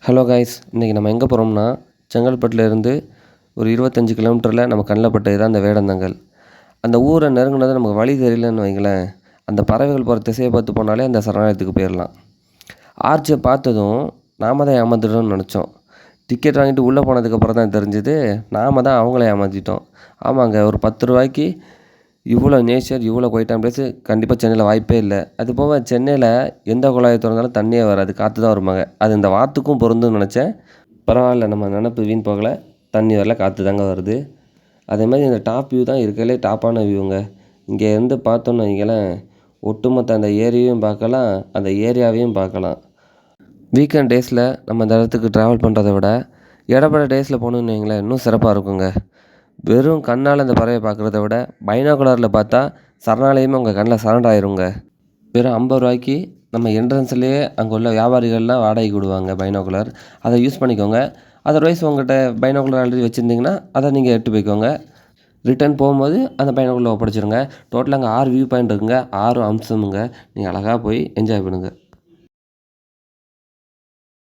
Hello guys, இன்றைக்கி நம்ம எங்கே போகிறோம்னா செங்கல்பட்டுலேருந்து ஒரு 25 கிலோமீட்டரில் நம்ம கண்ணில் பட்டது தான் அந்த வேடந்தாங்கல். அந்த ஊரை நெருங்கினது நமக்கு வழி தெரியலன்னு வைங்களேன், அந்த பறவைகள் போகிற திசையை பார்த்து போனாலே அந்த சரணாலயத்துக்கு போயிடலாம். ஆர்ச்சை பார்த்ததும் நாம தான் ஏமாந்துட்டோம்னு நினச்சோம். டிக்கெட் வாங்கிட்டு உள்ளே போனதுக்கப்புறம் தான் தெரிஞ்சுது நாம தான் அவங்கள ஏமாற்றிட்டோம். ஆமாங்க, ஒரு 10 ரூபாய்க்கு இவ்வளோ நேச்சர், இவ்வளோ குவைட்டான பிளேஸு கண்டிப்பாக சென்னையில் வாய்ப்பே இல்லை. அது போக சென்னையில் எந்த குழாயை திறந்தாலும் தண்ணியே வராது, காற்று தான் வருமாங்க. அது இந்த வாத்துக்கும் பொருந்தும்னு நினச்சேன். பரவாயில்ல, நம்ம நினப்பு வீண் போகலை. தண்ணி வரல, காற்று தாங்க வருது. அதேமாதிரி இந்த டாப் வியூ தான் இருக்கிறதுலே டாப்பான வியூங்க. இங்கே இருந்து பார்த்தோன்னு வைங்களேன், ஒட்டுமொத்த அந்த ஏரியையும் பார்க்கலாம், அந்த ஏரியாவையும் பார்க்கலாம். வீக்கெண்ட் டேஸில் நம்ம இந்த இடத்துக்கு ட்ராவல் பண்ணுறத விட இடப்பட டேஸில் போகணுன்னு வைங்களேன், இன்னும் சிறப்பாக இருக்குங்க. வெறும் கண்ணால் அந்த பறவையை பார்க்குறத விட பைனாகுலரில் பார்த்தா சரணாலயமே உங்கள் கண்ணில் சரண்டர் ஆயிருங்க. வெறும் 50 ரூபாய்க்கு நம்ம என்ட்ரன்ஸ்லேயே அங்கே உள்ள வியாபாரிகள்லாம் வாடகைக்கு விடுவாங்க பைனாகுலர். அதை யூஸ் பண்ணிக்கோங்க. அதர்வைஸ் உங்கள்கிட்ட பைனாகுலர் ஆல்ரெடி வச்சுருந்தீங்கன்னா அதை நீங்கள் எடுத்து போய்க்கோங்க. ரிட்டர்ன் போகும்போது அந்த பைனாகுலர் ஒப்படைச்சிருங்க. டோட்டலாக அங்கே 6 வியூ பாயிண்ட் இருக்குங்க, 6 அம்சமுங்க. நீங்கள் அழகாக போய் என்ஜாய் பண்ணுங்கள்.